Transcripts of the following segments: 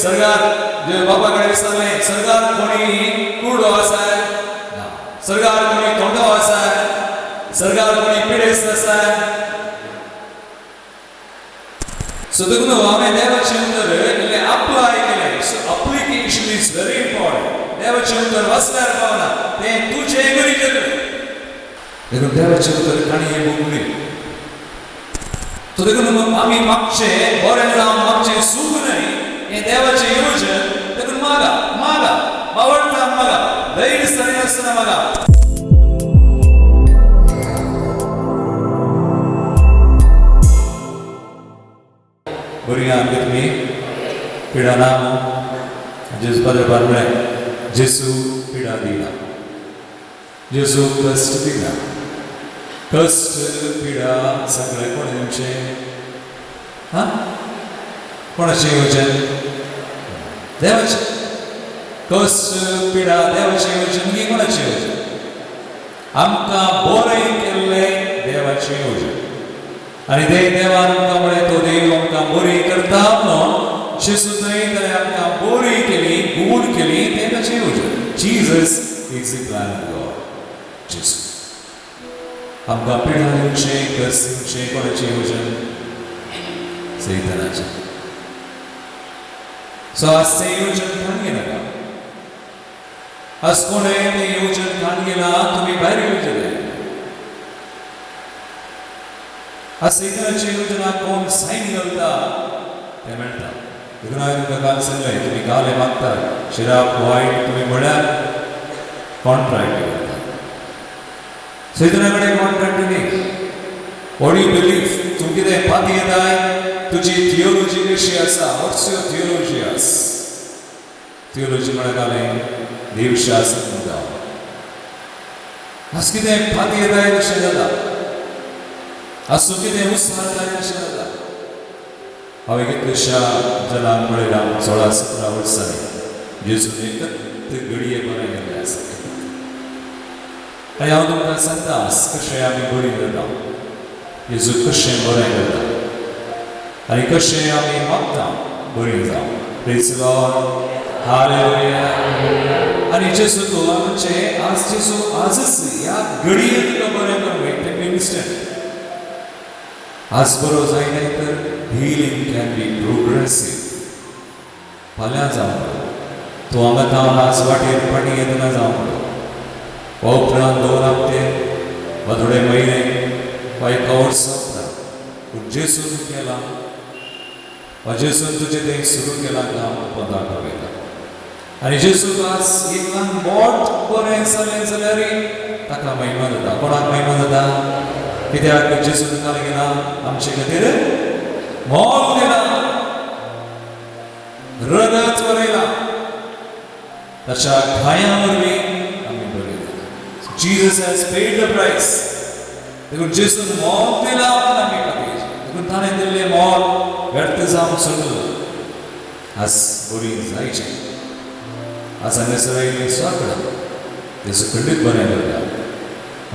सर्गार जे बापाकडे सांगले सर्गार कोणी कुडो आसा ना सर्गार कोणी तोंडो आसा सर्गार कोणी पिडेस्त आसा सो देखून आम्ही देवाचे उतर इल्ले अप्लाय केले so application is very important देवाचे उतर वाचल्यार पावना ते तुझे गरजेक देखून देवाचे उतर काणी हे बघून तो देखून आम्ही मागचे बरें जावं मागचे सुख नाही हे देवाचे योजन देखून मागा मागा आवडता मागा धैर्य सरी असताना मागा बरी आमगे तुम्ही पिडा नाम जेसू पदर बारमळे जेसू पिडा दिला जेसू कष्ट दिला कष्ट पिडा सगळे कोणाचे हा कोणाचे योजन देवाचे कष्ट पिडा देवाचे योजन की कोणाचे योजन आमकां बरें केल्ले देवाचे योजन आणि ते देवान आमकां म्हळे तो देव आमकां बरी करता म्हणून जेसू थंय आमकां बरी केली गूड केली ते ताचे योजन Jesus is the plan of God जेसू आमकां पिडा दिवचे कष्ट दिवचे कोणाचे योजन सैतानाचे सो आज ते योजन खाण गेला आज कोणे ते योजन खाण गेला तुम्ही भायर योजन आज सैतानाची योजना कोण साईन घालता ते मेळटा देखून हांवें तुमकां काल सांगलें तुम्ही काल मागता शिराप वायट तुम्ही म्हळ्यार कॉन्ट्रॅक्ट करता सैतानाकडे कॉन्ट्रॅक्ट न्ही व्हॉट यू बिलीव तूं कितें पाती येताय तुजी थियोलॉजी कशी आसा व्हॉट्स युअर थियोलॉजी आस थियोलॉजी म्हळ्यार कालें देवशास्त्र म्हणटा आज कितें पाती येताय तशें जाता आज तूं कितें उसराताय तशें जाता हांवें कितलेशा जनांक पळयलां 16-17 वर्सांनी जेजून एकच घडये बरें गेल्ले आसा हांव तुमकां सांगता कशें आमी बरी जाता जेजू कशें बरें करता आनी कशें आमी मागता बरी जावं प्रेज द लॉर्ड हालेलुया आनी जेजू तूं आमचे आज जेजू आजच ह्या घडयेक तुका बरें करूं टेक मी इंस्टंट आज बरो जायना तर healing can be progressive फाल्यां जावं तूं हांगा थांवन आज वाटेर पाटी येतना जावं हो उपरांत 2 हप्ते वा थोडे म्हयने वा एक वर्स जाता पूण जेजून केला वा जेजून तुजें तें सुरू केलां काम पदार्थ वयता आनी जेजूक आज एक ल्हान बोट बरें जालें जाल्यार ताका महिमा जाता कोणाक महिमा जाता कित्याक जेजून काल गेला आमचे खातीर मोल दिला रगत वरयला ताच्या घायां वरवीं आमी बरे जाता जीसस हॅज पेड द प्रायस देखून जेजून मोल दिला आमी खातीर देखून ताणें दिल्लें मोल व्यर्थ जावंक सोडून आज बरी जायचें आज हांगासर आयिल्लीं सगळां जेजू खंडीत बरें करता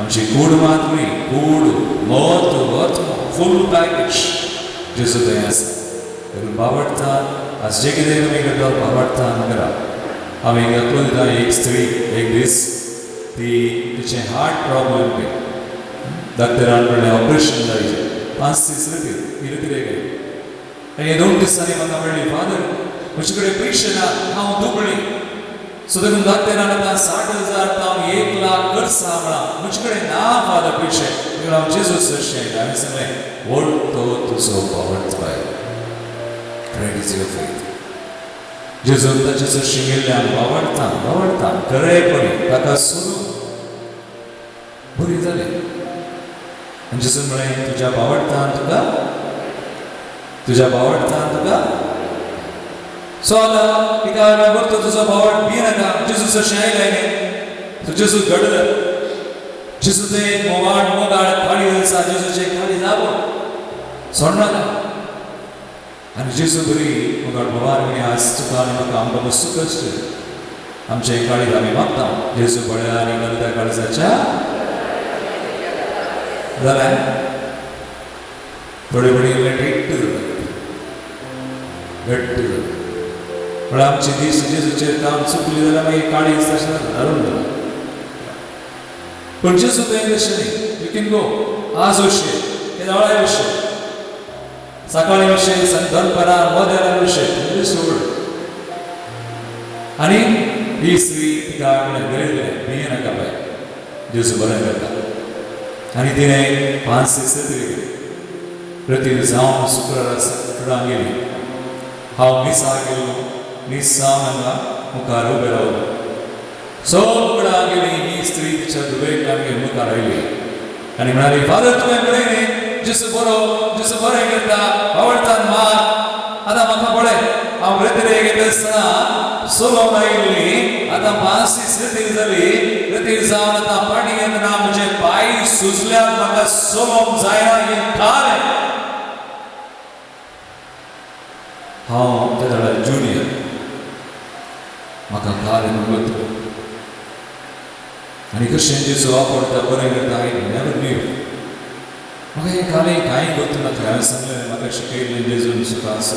आमची कूड मातुरी कूड मत वत फूल पॅकेज जेजू थंय आसा देखून बावडटा आज जें कितें तुमी करता बावडटा करा हांव एक दाखलो दिता एक स्त्री एक दीस ती तिचें हार्ट प्रॉब्लेम पळय डॉक्टरान म्हणलें ऑपरेशन जायचें 5 दीस कितें गेली आनी हे 2 दिसांनी म्हाका म्हणली फादर म्हजे कडेन पयशे ना हांव दुबळी सो देखून डॉक्टरान आतां 60,000 तावन 1 लाख करसा म्हणा म्हजे कडेन ना फादर पयशे देखून हांव जेजू सरशें हांवें सांगलें व्हड तो तुजो पावडपाय ग्रेट इज युअर फेथ जेजून ताचे सरशें गेल्ल्यान बावडटा खरेपणी ताका सोडून बरी जाली आनी जेजून म्हळें तुज्या बावडटान तुका सो आतां तिका बरतो तुजो बावट भिनाका जेजू सरशें आयलें न्ही सो जेजू घडलं जेजूचें मोगाळ खाडी आसा जेजूचें खाडी जागो सोडनाका आनी जेजू बरी मोगाळ मोगाळ म्हणी आज तुका आनी म्हाका आमकां मस्त कश्ट आमचे काळीज आमी मागता जेजू बळ्या आनी घालत्या काळजाच्या जालें थोडे बडी घट्ट पण आमची दीस जेजूचेर काम चुकली जाल्यार मागीर काळीज तशें धरून दवरता. पण जेजू थंय तशें न्ही. यू कॅन गो आज अशें केदोळाय अशें सकाळी अशें दनपारां मध्यान अशें सोड. आनी ही स्त्री तिका म्हणलें घरी दिलें भिये नाका बाय जेजू बरें करता. आनी तिणें 5-6 केली. प्रती जावन शुक्रारा फुडां गेली. हांव मिसा गेलो मिसांव हांगा मुखार उबें रावलो. सगळां गेली. ही स्त्री तिच्या दुबेक आमगे मुखार आयली आनी म्हणाली फादर तुवें म्हणलें न्ही जेजू बरें करता आवडटान मार. आतां म्हाका पळय हांव रेतीर घेता आसतना सोलोन आयिल्ली. आतां 5-6 रेतीर जाली. रेतीर जावन आतां पाणी येतना म्हजे पांय सुजल्यात. म्हाका सोलोंक जायना हें ठार. हांव त्या वेळार जुनियर म्हाका काल म्हणून आनी कशें जेजू आवडटा बरें करता हांवें नेवर न्यू. म्हाका हें कालें कांय गोतू नाका. हांवें सांगलें म्हाका शिकयलें जेजून सुखास.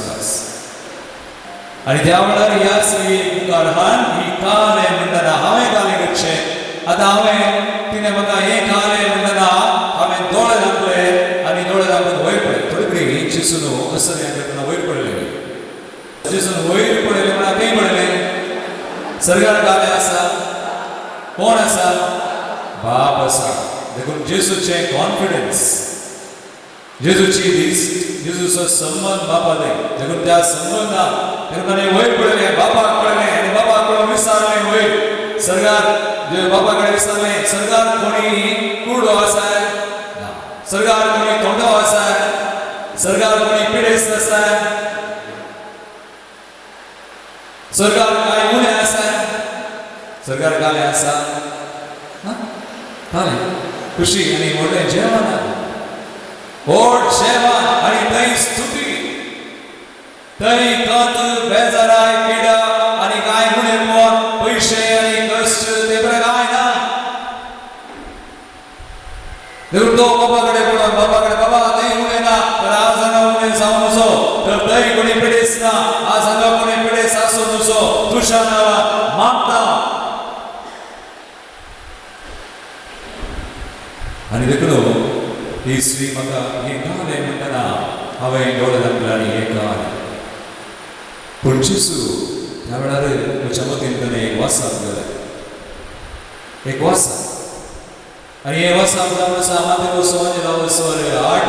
आनी त्या वेळार ह्या स्त्रीक मुखार हाड. ही कालें म्हणटना हांवें कालें करचें. आतां तिणें म्हाका हें कालें म्हणटना हांवें दोळे धांपले आनी दोळे धांपून वयर पडले. थोडी घडी जेजून असर हें करतना वयर पडले. जेजून वयर पडले म्हळ्यार खंय पडले? सर्गार कालें आसा. कोण आसा? बाप आसा. देखून जेजूचें कॉन्फिडन्स जेजूची दिस जेजूचो संबंद बापाले. देखून त्या संबंदान देखून ताणें वयर पडलें बापाक पळयलें आनी बापाक पळोवन विचारलें वयर सर्गार बापा कडेन विचारलें सर्गार कोणी कुडो आसा? ना. सर्गार कोणी तोंडो आसा? सर्गार कोणी पिडेस्त आसा? सर्गार कांय उणें आसा? सर्गार कालें आसा. कालें खुशी आनी व्हडलें जेवण व्हड जेवण आनी थंय स्तुती. थंय कत बेजाराय पिडा आनी कांय उणेपण पयशे आनी कश्ट ते बरें कांय ना. देखून तो बाबा कडेन पळोवन बाबा कडेन बाबा थंय उणें ना तर आज हांगा उणें जावन नजो. तर थंय कोणी पिडेस्त ना. आज हांगा कोणी पिडेस्त आसूं नजो. तुज्या नांवान मागता. आनी देखून ही स्त्री म्हाका हें कालें म्हणटना हांवें दोळे धांपले आनी हें कालें. पूण जेजू त्या वेळार म्हज्या मतीन ताणें एक वासाक घालें. एक वासाक आनी हे वासाक जावन आसा माथेव संवंजला वसर 8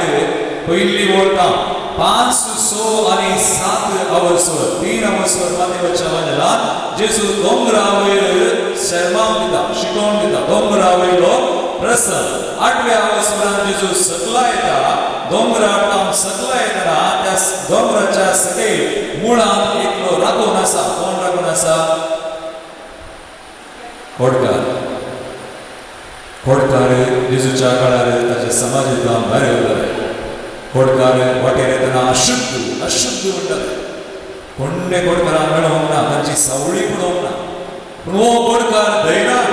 पयलीं वळटां 5, 6 आनी 7 अवर्सर 3 अवर्सर माथेवच्या वंजलान जेजू दोंगरा वयर शर्माव दिता शिकोवन दिता. दोंगरा वयलो प्रसंग 8व्या अवर्सरान जेजू सकला येता. दोंगरार सकला येतना त्या दोंगराच्या सकयल मुळांत एकलो राखून आसा. कोण राखून आसा? खोडकार. खोडकार जेजूच्या काळार ताच्या समाजीक काम भायर उरलें. खोडकार वाटेर येतना अशुद्ध म्हणटाले. कोण्णे खोडकारांक मेळोंक ना. तांची सावळी पडोवंक ना. पूण हो खोडकार धैर्यान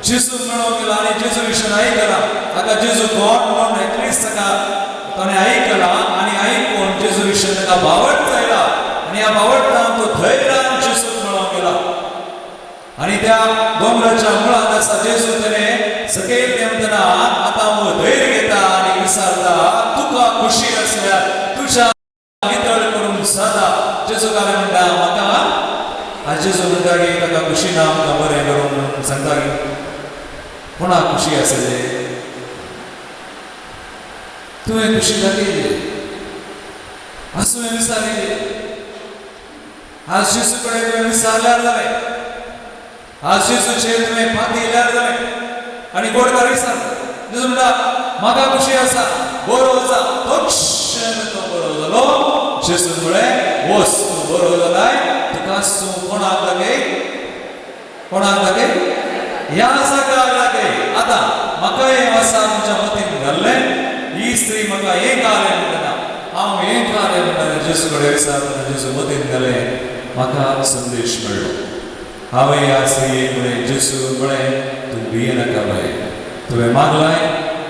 जेजू मेळोंक गेला आनी जेजू विशीं आयकलां. ताका जेजू गॉड म्हणून एटलिस्ट ताका ताणें आयकलां आनी आयकून जेजू विशीं ताका भावट जायला. आनी ह्या भावटान तो धैर्यान जेजूक मेळोंक गेला. आनी त्या दोंगराच्या मुळांत आसा जेजू ताणें सकयल देंवतना आतां हांव धैर्य घेता आनी विचारता तुका खुशी आसल्यार तुज्या नितळ करून जाता. जेजू कालें म्हणटा म्हाका आज जेजू म्हणटा की ताका खुशी ना म्हाका बरें करून सांगता की कोणाक खुशी आसले? तुवें खुशी दाखयली. आसूं विचारलें. आज जेजू कडेन तुवें विचारल्यार जालें. आज जेजूचेर तुवें फाटी इल्यार जालें. आनी खोडकार विचारता. जेजू म्हणटा म्हाका खुशी आसा बरो जा. तो क्षण तो बरो जालो. जेजून म्हळें वच तूं बरो जालाय. तुका तूं कोणाक दाखय? कोणाक दाखय? ह्या जागाक दाखय. आतां म्हाका हें वसा तुज्या मतीन घाल्लें. ही स्त्री म्हाका हें कालें म्हणटना हांव हें कालें म्हणटना जेजू कडेन विचारतना जेजू मतीन घालें. म्हाका संदेश मेळ्ळो. हांवें ह्या स्त्रीयेक म्हळें जेजू म्हळें तूं भिये नाका बाय. तुवें मागलाय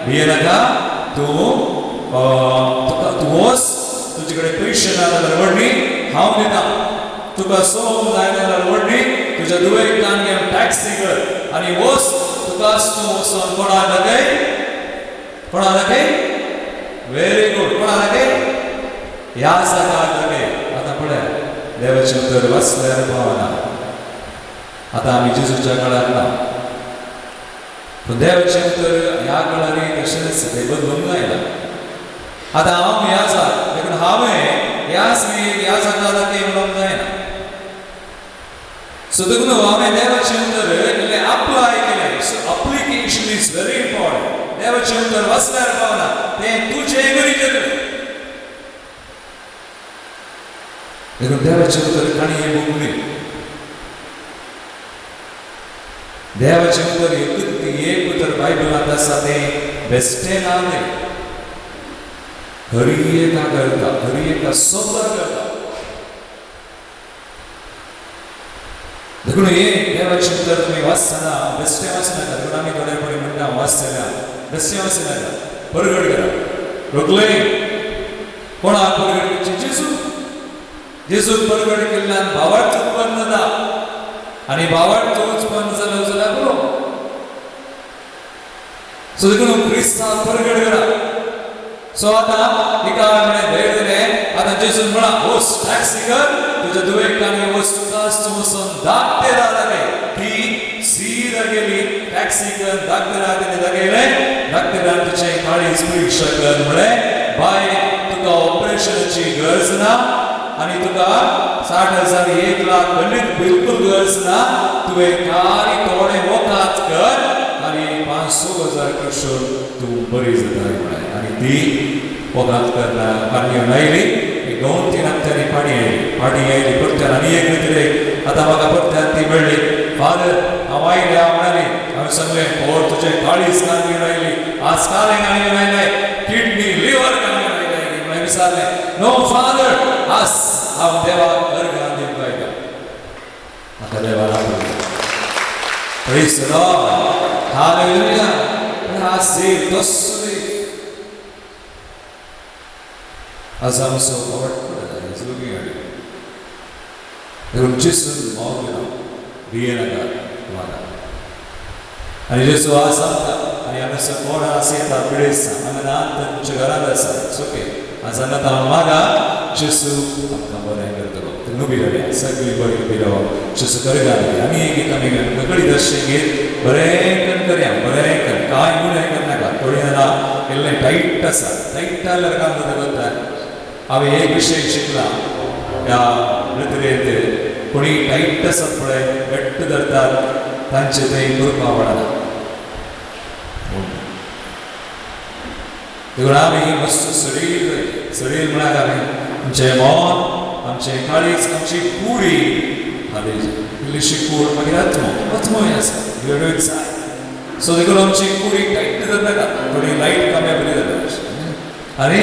भिये नाका. तूं वच. तुजे कडेन पयशे ना जाल्यार व्हडली हांव दितां. तुका सोम जाय जाल्यार व्हडली तुज्या दुयेंतान घेवन टॅक्सी कर आनी वच तुकाच तूं वचून कोणा दाखय व्हेरी गुड कोणा दाखय ह्या जागार दाखय आतां पळय देवाचें उतर वाचल्यार पावना आतां आमी जेजूच्या काळार ना पूण देवाचें उतर ह्या काळार तशेंच तें बदलूंक जायना आतां हांव ह्या जाग देखून हांवें ह्या जागार दाखय म्हणूंक जायना सो देखून हांवें देवाचें उतर इल्लें अप्लाय केलें so application is very important देवाचें उतर वाचल्यार पावना तें तुजें गरजेचें देखून देवाचें उतर काणये बोगली देवाचें उतर एक उतर बायबलांत आसा तें बेश्टें ना हर एका करता हर एका सोबर करता देखून हे देवाचें उतर तुमी वाचतना बेश्टें वाचनाका देखून आमी थोडेपणी म्हणटा वाचतल्या बेश्टें वाचनाका परगट करा रोखलें कोणाक परगट करची जेजूक परगट केल्ल्यान भावार्थ उत्पन्न जाता आनी भावार्थ उत्पन्न जालो जाल्यार बरो सो देखून क्रिस्तांव परगट करा सो आतां तिका म्हळें धैर्य दिलें आतां जेजून म्हणा वच टॅक्सी कर तुज्या दुयेंतांनी वच तुकाच तूं वचून धाकटे दाखय ती सीदा गेली टॅक्सी कर धाकटे दाखयलें धाकटेरान तिचें काळीज परीक्षा कर म्हळें बाय तुका ऑपरेशनाची गरज ना आनी तुका 60,000 1 लाख खंडीत बिलकुल गरज ना तुवें खाली थोडे वोकात कर आनी 500,000 करून तूं बरी जाता म्हळें आनी ती वोकात करना पाणयेवन आयली 2-3 हप्त्यांनी पाणी आयली परत्यान आनी एक कितें आतां म्हाका परत्यान ती मेळ्ळी फादर हांव आयलें हांव म्हणाली हांवें सांगलें पोर तुजें काळीज काणून आयली आज कालें काणून आयलें किडनी लिव्हर काणून आयलें म्हळें विचारलें नो फादर आज हांव देवाक अर्घां दिवंक आयला म्हाका देवाक आपयलें प्रेज द लॉर्ड हालेलुया आज देव तसो as I'm so powerful he's looking at you देखून जेसून मोग घेवन भियेनाका वागा आनी जेसू आज सांगता आनी हांगासर कोण आसयता पिडेस्ता हांगा ना तुमच्या घरांत आसा इट्स ओके आज सांगता हांव मागा जेसू आमकां बरें करतलो तुमी उबी रावया सगळीं बरी उबी रावप जेसू करगा आमी एक एकामेकांक नकळी दर्शन घेत बरें करया बरें कर कांय गुन्हे करनाका थोडीं जाणां इल्लें टायट आसा टायट जाल्यार काम करता हांवें एक विशय शिकला ह्या नदरेंत कोणी टायट आसात पळय घट्ट धरतात तांचे थंय करपा पडना देखून आमी मस्त सडील म्हळ्यार आमी आमचें मन आमचें काळीज आमची कुडी इल्लीशी कूड मागीर आत्मोय आसा सो देखून आमची कुडी टायट धरनाका थोडी लायट काम्या बरी जाता आनी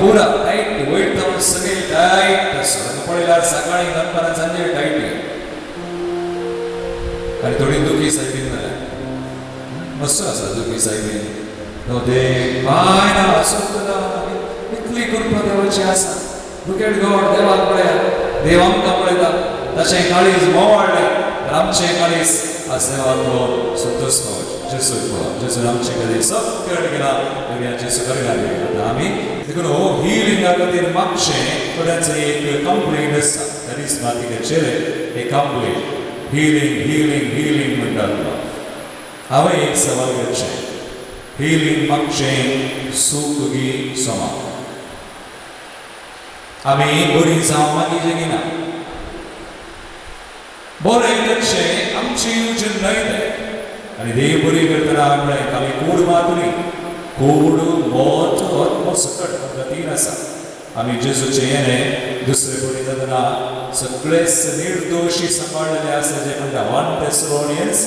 पुरा टायट वयर जावन सगळी टायट आसा पळयल्यार सकाळीं दनपारां सांजे टायट आनी थोडी दुखी सायबीन जाल्या मस्त आसा दुखी सायबीन नो ते कांय ना आसूं इतली कृपा देवाची आसा लूक एट गॉड देवाक पळया देव आमकां पळयता ताचें काळीज मोवाळ्ळें आमचें काळीज आज देवाक संतोश जेसून आमचे कधी सगळें गेला जेसू करगा आमी देखून हो हिलिंगा खातीर मागचें थोड्यांचो एक कंप्लेंट आसा करिस्मातीकाचेर एक कंप्लेंट हिलिंग म्हणटात हांवें एक सवाल घेवचें हिलिंग मागचें सूख गी सोमा आमी बरी जावं मागीर जगिना बरें करचें आमची येवजण न्हय आनी देव बरी करतना म्हळें खाली कूड मातुनी कूड मोत आत्म सकट गतीन आसा आमी जेजूचें येणें दुसरें बरी जातना सगळेच निर्दोशी सांबाळलेले आसा जे म्हणटा 1 Thessalonians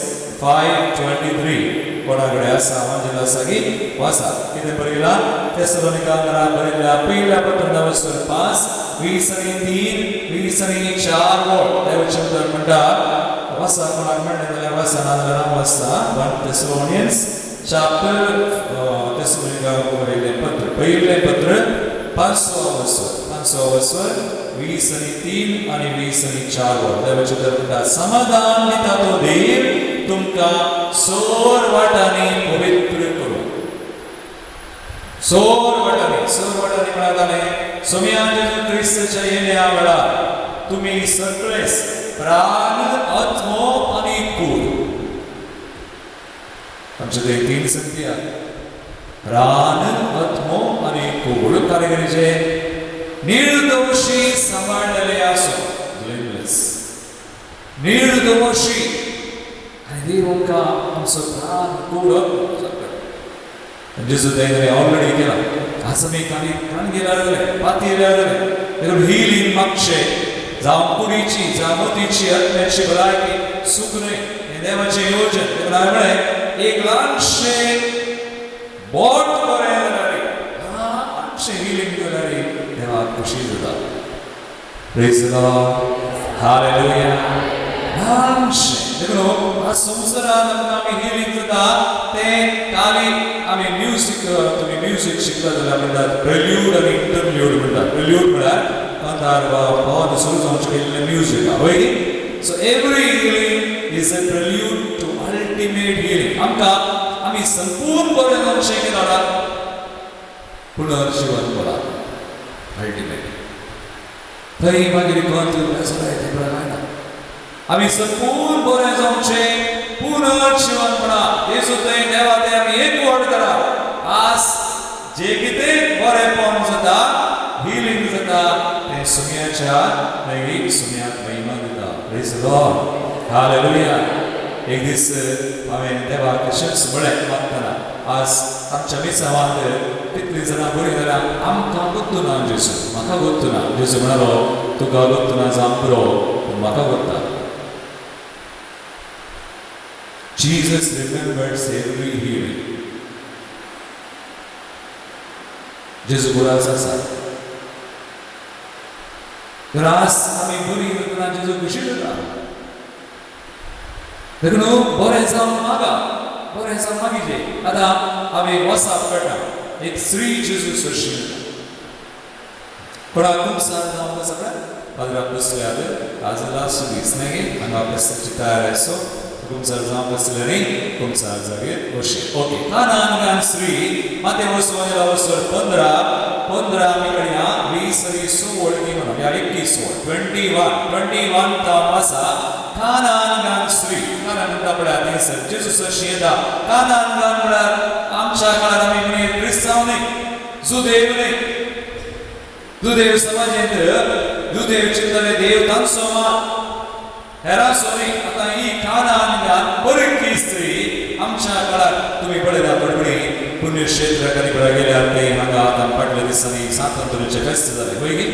5:23 कोणा कडेन आसा म्हणजे आसा की वाचा कितें बरयलां थेसलोनिकांकांना बरयल्या पयल्या पत्र 9:5 20 आनी 3 20 आनी 4 वोट देवाचें उतर म्हणटा वाचा कोणाक म्हणलें जाल्यार वाचा नाजाल्यार हांव वाचता 1 Thessalonians chapter थेसलोनिकांक बरयलें पत्र पयलें पत्र 5 वर्स स्वर 20:3 आणि 20:4 वर देवाचे उतर म्हणटा समाधान दिता तो देव तुमका सोर वाटाने पवित्र करू. सोर वाटाने म्हणाले सोम्या जेजू ख्रिस्ताच्या येण्या वेळार तुम्ही सगळेच प्राण आत्मो आणि कूड आमचे ते 3 संगती प्राण आत्मो आणि कूड कारिगरीचे निर्दोषी सांभाळलेले असो ब्लेमलेस निर्दोषी आणि देवांका आमचं प्राण कूड जेजू त्याने ऑलरेडी केला असं मी काही प्राण गेला जाले पाती जाले देखून हिलिंग मागचे जावं कुडीची जावं मोतीची आत्म्याची भलायकी सुख नाही हे देवाचे योजन देखून आम्ही एक लाखशे बोट बरे जाणारी लाखशे हिलिंग जाणारी देवा खुशी जाता. Praise the Lord hallelujah. लाखशे देखून हा संसारात आम्ही हिलिंग जाता ते काली आम्ही म्युझिक तुम्ही म्युझिक शिकता जाल्यार म्हणटात प्रेल्यूड आणि इंटरल्यूड म्हणटात. प्रेल्यूड म्हळ्यार कांतार वा पद सुरू जावचे केल्ले म्युझिक होय. So every healing is a prelude to ultimate healing. आमकां आमी संपूर्ण बरें जावचें केला पुनर्जीवन बोला अल्टिमेट थंय मागीर कोण ते प्रमाण आमी संपूर्ण बरें जावचें पुनर्जीवन म्हणा येसू थंय देवा ते आमी एकवट करा. आज जे कितें बरेंपण जाता हिलिंग जाता ते सुम्याच्या नैवीक सुम्याक महिमा दिता. Praise the Lord hallelujah. एक दीस हांवें देवाक अशेंच म्हळें मागतना आज आमच्या मिसावांत कितलीं जाणां बरीं जाल्यार आमकां गोत्तू ना जेजू म्हाका गोत्तू ना. जेजू म्हणालो तुका गोत्तू ना जावं पुरो म्हाका गोत्ता. Jesus remembers every healing. जेजू बोलाचा आसा. तर आज आमी बरीं जातना जेजू खुशी जाता. देखून बरें जावं मागा बरें जावं मागिजे. आतां आमी वसाप करता एक श्री जेजू सरशी कोणाक कुमसार जावं सगळ्याक पाद्रा बसल्यार आज लास्ट दीस न्ही हांगा बसपाची तयारी आसो कुमसार जावं बसले न्ही कुमसार जागेर बशी. ओके कानान श्री मातेवस वचन 15 आमी कडेन 20 आणि 16 की म्हणून या 21 21 तावन आसा. कानान श्री कानान म्हणटा पळय थंयसर जेजू सरशी येता. कानान म्हळ्यार आमच्या काळार आमी म्हणे क्रिस्तांव न्ही जुदेव न्ही जुदेव समाजेंत जुदेव चिंतले देव तांचो मान हेरा सोनी. आतां ही कानान परकी स्त्री आमच्या काळार तुमी पळयता बडबडी पुण्यक्षेत्र कनिपरा गेल्यार ते हांगा आतां फाटल्या दिसांनी स्वातंत्र्याचें फेस्त जालें पळय गी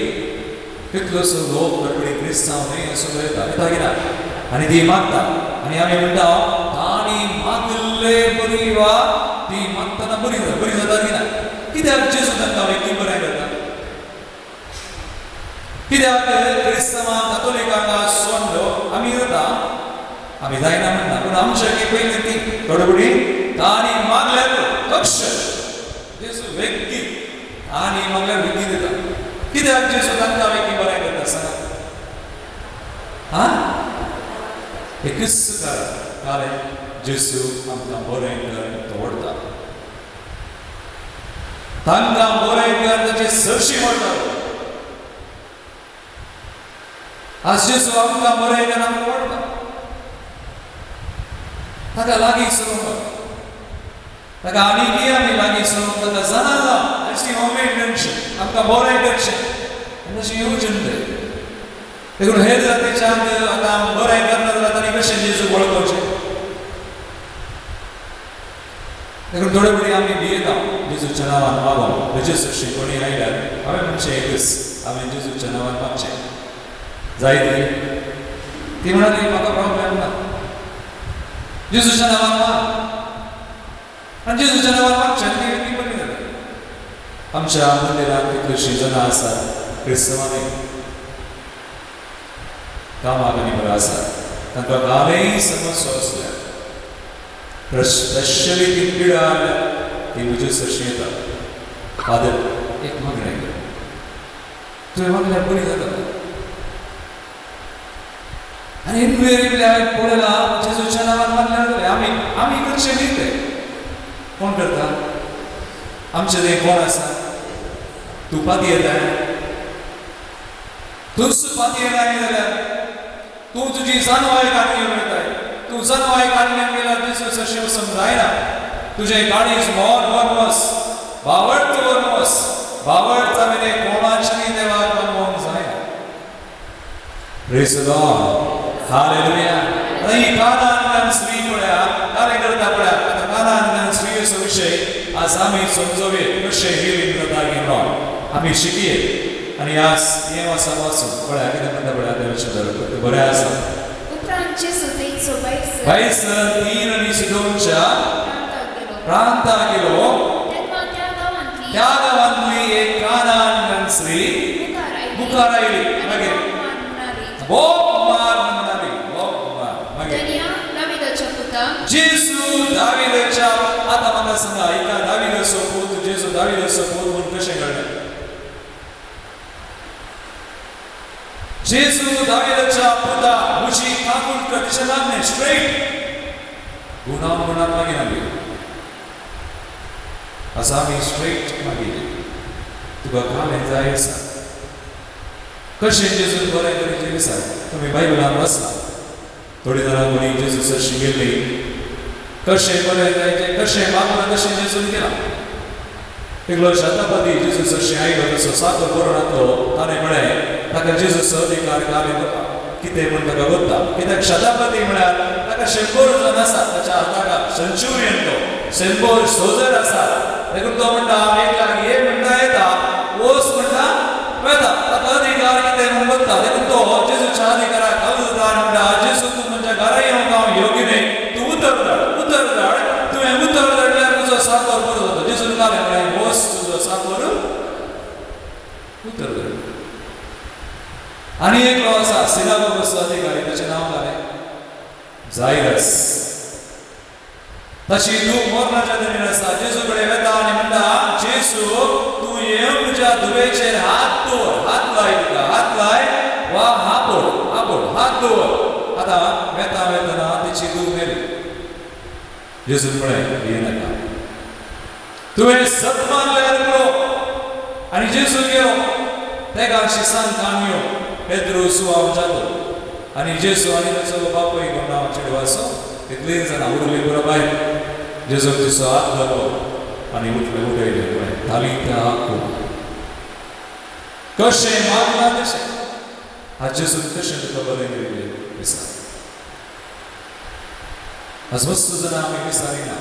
कितलोसो लोक बडबडी क्रिस्तांव न्ही असो पळयता येता की ना आनी ती मागता आनी आमी म्हणटा ताणी मागले बरी वा ती मागतना बरी जाता की ना. कित्याक जेजू तांकां इतली बरें करता. कित्याक क्रिस्तांवां कातोलिकांक सोंड आमी जाता आमी जायना म्हणटा पूण आमच्या की पयलीं ती बडबडी ताणी मागल्यार अक्षर जेजू व्यक्ती ताणी मागल्यार व्यक्ती दिता. कित्याक जेजू तांकां व्यक्ती बरें करता सांगा. हा एकच कारण जेजू आमकां बरें कर दवरता. तांकां बरें कर ताची सरशी म्हणटा. आज जेजू आमकां बरें कर आमकां आवडटा. ताका लागीं सरोवंक ताका आनी कितें आमी लागीं सरोवंक ताका जाणा अशी इंटेंशन आमकां बरें करचें अशें येवचें न्ही. देखून हेर जातीच्यान आतां बरें करना जाल्यार तांणी कशें जेजू वळखोवचें. देखून थोडे बडी आमी भियेता जेजूच्या नांवान मागोन जेजू अशी कोणी आयल्यार हांवें म्हणचें एकच हांवें जेजूच्या नांवान मागचें जायती ती म्हणाली म्हाका प्रॉब्लेम ना जेजूच्या नांवान माग आनी जेजूच्या नांवान मागचें आनी ती व्यक्ती बरी जाता. आमच्या मंदिरांत कितलींशीं जाणां आसात क्रिस्तवांनी कामाक आनी बरो आसात तांकां गांवय समस्या आसल्यार स्पेशली ती पिडा आयल्यार ती म्हजे सरशी येता फादर एक मागणें कर तुवें वागल्यार बरी जाता आनी इनवेरिएबली हांवें पळयलां जेजूच्या नांवान वागल्यार जालें आमी करचें न्ही तें कोण करता आमचें थंय कोण आसा तूं पाती येता तूंच पाती येनाय जाल्यार तूं तुजी जानवाय काडून घेवन वयताय तूं जानवाय काडल्यान गेल्यार जेजूस अशें समजायना तुजें गाडयेच मोड व्हरून वच बावळट व्हरून वच बावळट जावन कोणाच्याय देवाक मानवंक जायना प्रेज द लॉर्ड हालेलुया आता ही कानान स्त्री पळया कार्य करता पळया आता कानान स्त्रीचो विशय आज आमी समजोवे कशें हिलींग जाता घेवन आमी शिकये आनी आज हे वाचा वाचून पळया कितें म्हणटा पळया देवाचें बरें आसा उपरांतचे सुदैचो बाईस 3:2 प्रांताक गेलो त्या गांवांतली एक कानान स्त्री मुखार आयली मागीर जेजू दाविदाच्या आता म्हाका सांगा एका दाविदाचो पूत जेजू दाविदाचो पूत म्हूण कशें घडलें जेजू दाविदाच्या पुता मुशी काकूट कशें लागलें स्ट्रेट गुणां मागीर आमी आसा आमी स्ट्रेट मागीर तुका कालें जाय आसा कशें जेजून बरें तरेचें दिसा तुमी बायबलान वाचला थोडी जाणां कोणी जेजूस शिकयल्ली कशें बरें जायचें कशें मागलां कशें जेजून केलां एकलो शतापती जेजूस अशें आयलो तसो साकर बरो नातलो ताणें म्हळें ताका जेजूस अधिकार कार्य करता कितें म्हूण ताका वता कित्याक शतापती म्हळ्यार ताका 100 जण आसा ताच्या हाताक सेंच्युरियन तो 100 सोजर आसा देखून तो म्हणटा एकल्याक हे म्हणटा येता ओस म्हणटा वेता ताका अधिकार कितें म्हूण वता देखून तो जेजूच्या अधिकाराक हालता म्हणटा जेजू तूं म्हज्या घरा येवंक हांव योग्य न्ही तूं उतर धाड तुवें उतर धाडल्यार तुजो साकर बरो जाता जेजून कालें म्हळें ओस तुजो साकर उतर धाड आनी एकलो आसा सिनागोगाचो अधिकारी ताचें नांव जालें जायरस तशी तूं मरणाच्या दरीन आसा जेजू कडेन वेता आनी म्हणटा जेजू तूं येवन तुज्या धुवेचेर हात दवर हात लाय वा हापड हात दवर आतां वेता वेतना तिची धूव मेली जेजून म्हळें येनाका तुवें सत मानल्यार पुरो आनी जेजू गेलो तेका शिसान काणयो पेद्रू सुवाव जालो आनी जेजू आनी ताचो बापूय कोण नांव चेडवाचो तितलीं जाणां उरलीं पुरो भायर जेजू तिचो हात धरलो आनी उठयलें म्हळें तालिता कूम कशें मागलां तशें आज जेजून कशें तुका बरें केलें विचार आज वस्तू जाणां आमी विचारिना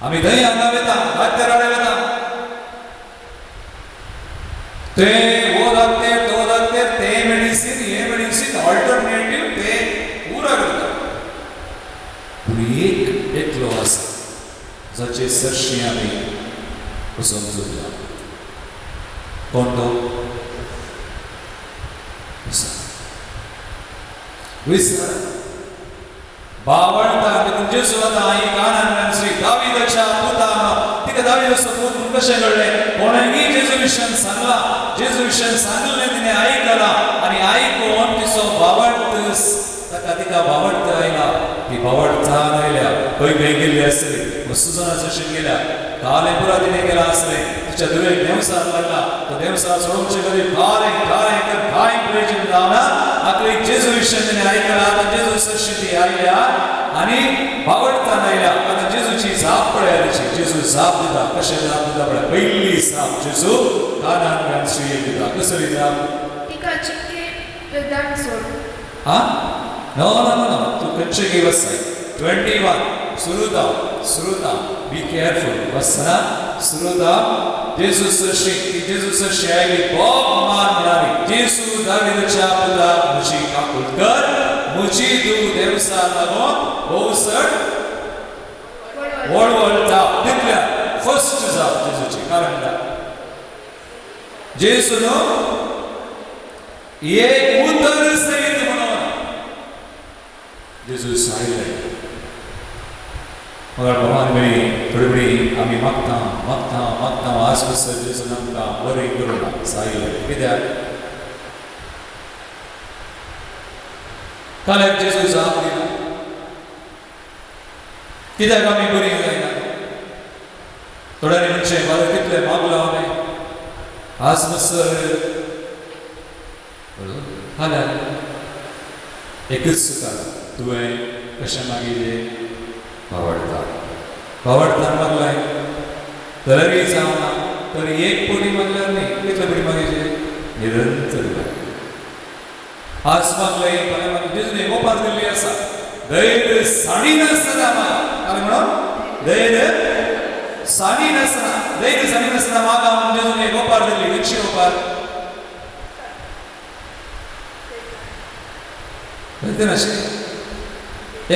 आमी थंय हांगा वेता वाद्यराडे वेता ते वो लागते तो लागते ते मेडिसिन हे मेडिसिन ऑल्टरनेटिव ते पूरा करता पूण एकलो आसा जाचे सरशी आमी समजुया कोण तो विसर बावळटा देखून जेजू आतां ही कानान श्री दाविदाच्या पुतान तिका दाविदाचो पूत म्हूण कशें घडलें कोणेंय जेजू विशयान सांगलां जेजू विशयान सांगलें तिणें आयकलां आनी आयकून तिचो बावळट तिका बावळट आयला ती बावळटान आयल्या खंय गेल्ली आसतली सुजानाचो अशें गेल्या कालें पुरा तिणें केलां आसलें तिच्या धुवेक देवसार लागला तो देवसार सोडोवचे कधी कालें कांय प्रयोजन जावना आखरी जेजू विशयान तिणें आयकलां आतां जेजू सरशी ती आयल्या आनी बावळटान आयल्या आतां जेजूची जाप पळया तिची जेजू जाप दिता कशें जाप दिता पळय पयली जाप जेजू कानान घालून सुयेक दिता कसली जाप तिका चिक्के दान सोड हा नो तू कच्चे गिवस 21 सुरुता बी केयरफुल वसना सुरुता जेजू सरशी आयली बोग मान म्हणाली जेजू दाविदाच्या पुता मुची काकूट कर मुची धूव देवसार लागून भोवसर वळवळटा तितल्या फर्स्ट जाप जेजूची कारण जेजू न्हू एक उतर सहित म्हणून जेजू आयले मगर भगवान मेरी थोडी बडी आम्ही मागता मागता मागता आज कसं जेजून आमकां बरें करूना सायले कित्याक काल्याक जेजू जाप दिना कित्याक आमी बरी जायना थोड्यांनी म्हणचें बरें कितलें मागलां हांवें आज मसर जाल्यार एकच सुखार तुवें कशें मागिल्लें भावार्थान मागलाय जाल्यारय जावना तर एक पोटी मागल्यार न्ही कितले पोटी मागयचे निरंतर आज मागले फाल्यां मागले जेजून एक ओपार दिल्ली आसा दैर साडिनासतना मागा काय म्हणून दैर साडिनासतना मागा म्हणून जेजून एक ओपार दिल्ली कशी ओपार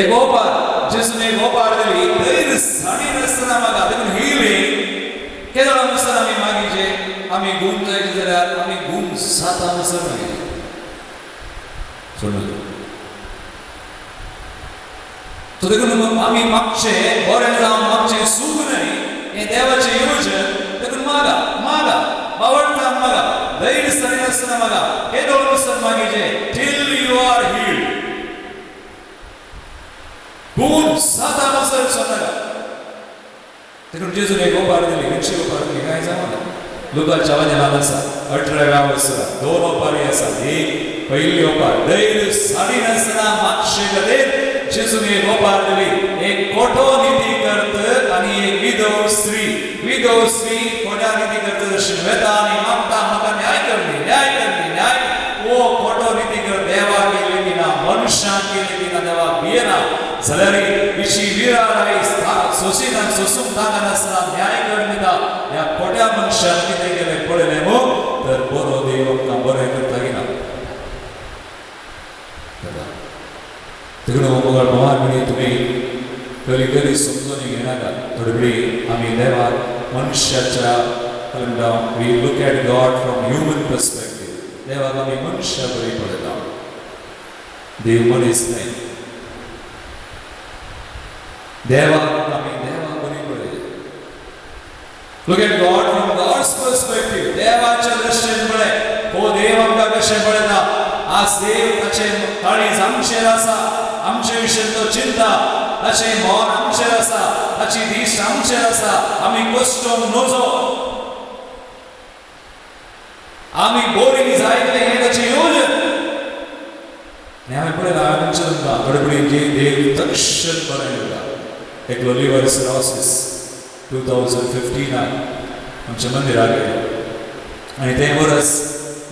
एक ओपार जेजून एक ओपार दिली दैर साडिनासतना मागा देखून हिले केदोळा म्हणसर आमी मागीचे आमी गुम जायचे जाल्यार आमी गुम जाता म्हणसर मागीचे तो देखून आमी मागचे बरें जावन मागचे सूख न्हय हें देवाचें येवजण देखून मागा मागा भावार्थान मागा दैर साडिनासतना मागा केदोळ म्हणसर मागीचे टिल यू आर हील्ड गुम जाता म्हणसर सोनागा देखून जेजून एक ओपार दिली कशी ओपार दिली काय जावना लुकाच्या वाचनांत आसा 18व्या वर्सा 2 ओपारी आसा एक पयली ओपार दैर साडिनासतना मागचे खातीर जेजून एक ओपार दिली एक कोठो निधी करत आनी एक विधव स्त्री कोठ्या निधी करत दर्शन वेता आनी मागता म्हाका न्याय कर न्याय ओ कोठो निधी कर देवा केली की ना मनुष्यान केली की ना देवा भियेना जाल्यार इशी विराराई सोसीना सोसूंक नासतना न्याय करता ह्या कोट्या मनशान कितें केलें पळयलें मो तर बरो देव आमकां बरें करता की ना देखून मोगाळ भगवान म्हणी तुमी कधी समजून घेनाका थोडी बडी आमी देवाक मनुष्याच्या we look at God from human perspective देवाक आमी मनुष्य बरी पळयता देव मनीस न्हय देवाक आमी देवाक बरी पळयता look at God from God's perspective देवाच्या दृश्टीन पळय हो देव आमकां कशें पळयता आज देव ताचें काळीज आमचेर आसा आमचे विशीं तो चिंता ताचें मोन आमचेर आसा ताची दिश्ट आमचेर आसा आमी कश्टोन नजो आमी बोरीं जायतले हें ताचें येवजण आनी हांवें पळयलां हांवें म्हणचें तुमकां गडबडीन जी देव तक्षण बरें दिता एकलो लिवर सिरोसिस 2015 आमच्या मंदिराक गेलो आनी तें वर्स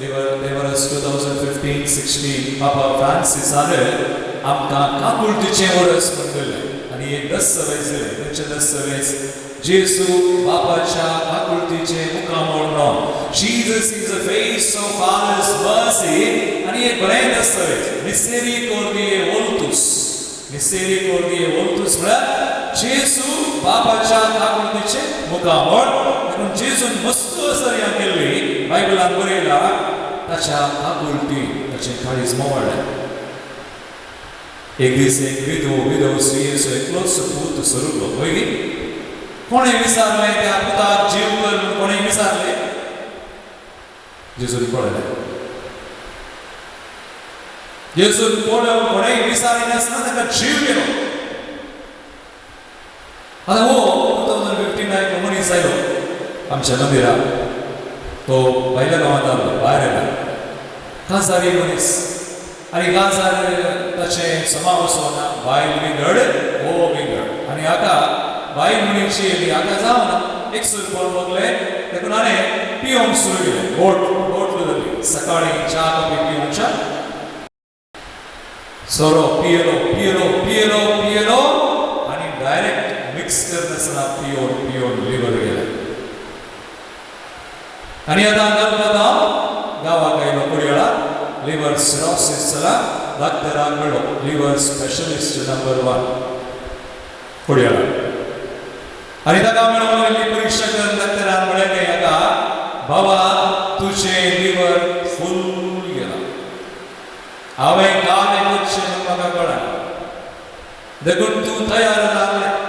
ते वर्स 2015-16 पापा फ्रांसिसान आमकां काकुळटीचें वर्स म्हणटलें आनी एक दस्तवेज दिलें खंयचें दस्तवेज जेजू बापाच्या काकुळटीचें मुखामोळ म्हणून Jesus is the face of father's mercy आनी एक बरें दस्तवेज मिसेरिकॉर्डिए वोल्तुस म्हळ्यार जेजू बापाच्या काकुळटीचें मुखामोळ देखून जेजून मस्तुसर्या केल्ली बायबलान बरयला ताच्या काकुळटी ताचें काळीज मोवाळ्ळें एक दीस एक विधव स्त्री एकलोच पूत सरुलो पळय कोणें विचारलें त्या पुताक जीव कर म्हूण कोणें विचारलें जेजून पळयलें जेजून पळोवन कोणेंय विचारिनासतना ताका जीव गेलो आतां हो 2015 एक मनीस आयलो आमच्या मंदिराक तो भायल्या गांवांत आसलो भायर येयला काजारी मनीस आनी काजार ताचें समाव वचोना बायल विंगड हो विंगड आनी हाका बायल मनीस येयली हाका जावना एक सुरपण बगलें देखून हाणें पिवंक सुरू केलें बोट धरली सकाळीं च्या कॉफी पिवच्या सोरो पियेलो आनी डायरेक्ट मिक्स करनासतना पियोन लिवर गेलें आनी आतां गांवाक आयलो कुडयाळा लिवर सिरोसिस जाला डॉक्टराक मेळ्ळो लिवर स्पेशलिस्ट नंबर 1 कुडयाळा आनी ताका मेळून गेल्ली परीक्षा करून डॉक्टरान म्हळें हाका बाबा तुजें लिवर फूल गेलां हांवें काल एकूच म्हाका कळ्ळां देखून तूं तयार जाल्लें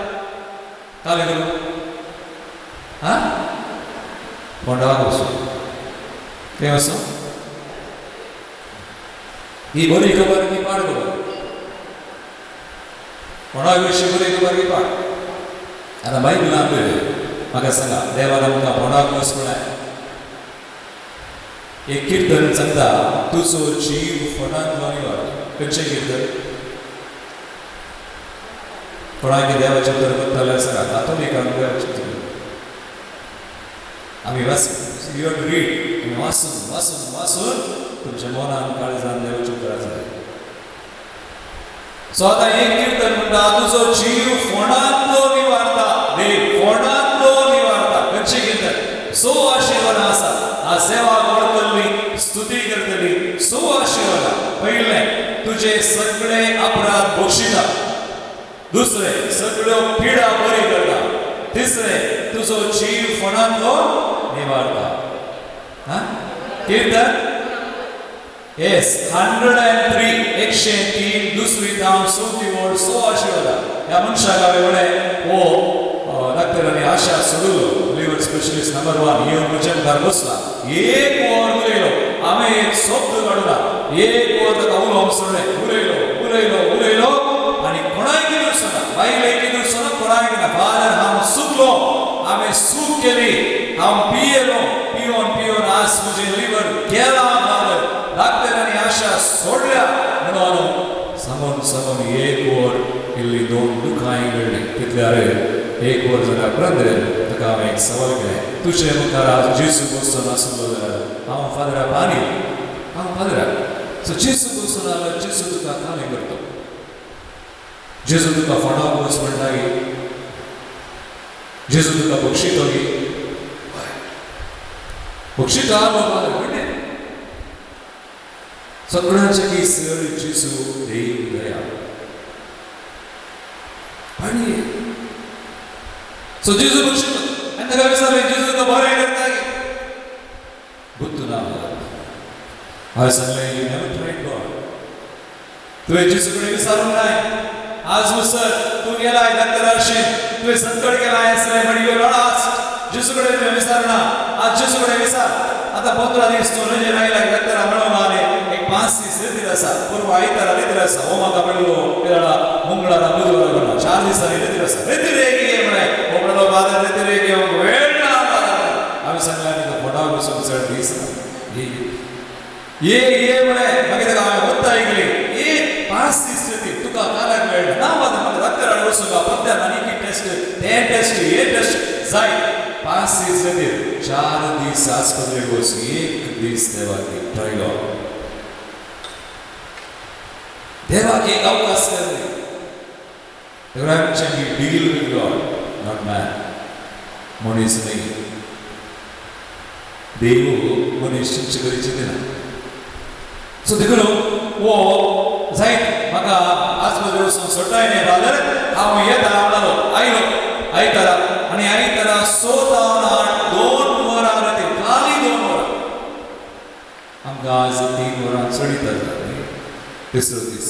काले करू हा कोंडाक वचूं खंय वचूं ही बरी खबर की पाड खबर कोणाक विशीं बरी खबर की पाड आतां बायबलांत म्हाका सांगा देवान आमकां कोणाक वचपणाय एक कीर्तन सांगता तुजो जीव फोंडांतलो निवाड खंयचें कीर्तन कोणाक देवाचें उतर करता जाल्यार सांगा तातूंत एक आमकां देवाचें उतर आमी वाचून यू हॅव टू रीड आमी वाचून वाचून वाचून तुमच्या मनान काळजान देवाचें उतर जाय सो आतां एक कीर्तन म्हणटा तुजो जीव फोंडांतलो निवाडटा देव फोंडांतलो निवाडटा खंयचें कीर्तन सो आशिर्वाद आसा आज देवाक वळखली स्तुती करतली सो आशिर्वाद पयलें तुजे सगळे अपराध बक्षिता दुसरें सगळ्यो पिडा बरी करता तिसरें तुजो जीव फोंडांतलो निवाडटा हा कीर्तन येस 103 103 दुसरी जावन चवथी वड सो आशिर्वाद ह्या मनशाक हांवें म्हळें ओ डॉक्टरांनी आशा सोडलो लिव्हर स्पेशलिस्ट नंबर 1 येवन मुजमदार बसला एक वर उलयलो हांवें एक शब्द काडला एक वर ताका उलोवंक सोडलें उलयलो आनी कोणाय कितें सांगा बायले कितें सांगा कोणाय कितें फादर हांव चुकलो हांवें चूक केली हांव पियेलो पिवन आज म्हजें लिव्हर गेला फादर डॉक्टरांनी आशा सोडल्या म्हणून सांगून एक वर इल्ली 2 दुखांय घडली तितल्यार एक वर जाल्यार ब्रदर ताका हांवें एक सवाल केलें तुजे मुखार आज जेजू बसून आसलो जाल्यार हांव फादराक आनी हांव फादराक सो जेजू बसून आल्यार जेजू तुका काले करता जेजू तुका फोंडाक वच म्हणटा गी जेजू तुका बक्षितो गी बक्षितो आलो फादर म्हणलें सगळ्यांचे की सर जेजू देव दया आणि सो जेजू बक्षितो आनी ताका विचारलें जेजू तुका बरें करता गी बुद्ध ना हांवें सांगलें यू नेवर ट्रायड गॉड तुवें जेजू कडेन विचारूंक नाय आज सर तूं गेलाय डॉक्टराशीं तुवें संकट केलाय आसलें म्हण यू लॉस्ट जेजू कडेन तुवें विचारना आज जेजू कडेन विचार आतां 15 दीस तूं नजेर आयला डॉक्टरा म्हणून आले एक 5 दीस रितीर आसा पूर्व आयतारा रितीर आसा हो म्हाका म्हणलो केरळा मंगळारा बुधवारा म्हणलो 4 दिसांनी रितीर आसा रितीर एक ये म्हळें हो म्हणलो फादर रितीर एक येवंक वेळ ना हांवें सांगलें आनी तो फोंडाक वचूंक चड दीस ये म्हळें मागीर ताका हांवें वत्ता आयकली एक 5 दीस रितीर तुका कालाक वेळ ना फादर म्हाका डॉक्टरान वचूंक पत्त्यान आनी टेस्ट ते टेस्ट हे टेस्ट जाय 5 दीस रितीर 4 दीस आस्पत्रेक वच एक दीस देवाक ट्रायलो देवाक एक अवकाश केले देवराचे deal with God not man मनीस न्ही देव मनीस शिक्षा करीची ना सो देखून वो जायत म्हाका आस्पत्रेक वचून सोडटाय न्ही फादर हांव येता म्हणलो आयतारा आनी आयतारा 6 जावन 8 2 वरां रातीर खाली 2 वरां आमकां आज 3 वरां चडिता तिसरो दीस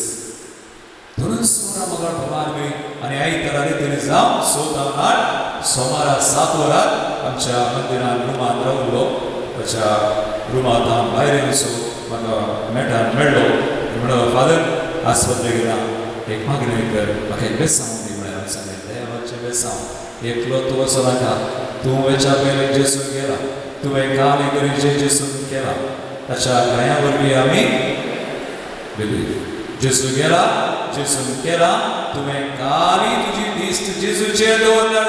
2 वरां म्हाका भोवार मेळ्ळी आनी आयतारा रितीर जावन 6 जावन 8 सोमारा 7 वरां आमच्या मंदिरान रुमान रावलो ताच्या रुमांत भायर वचून म्हाका मेळ्ळो म्हणलो फादर आस्पत्रेक गेला एक मागणी कर म्हाका एक बेसांव दी म्हळें हांवें सांगलें देवाचें बेसांव एकलो तूं वचो नाका तूं वेच्या पयलीं जेजून गेला तुवें काल गरजे जेजून केला ताच्या गाया वरवीं आमी जेजू गेला जेजून केला तुवें काली तुजी दिश्ट जेजूचेर दवरल्यार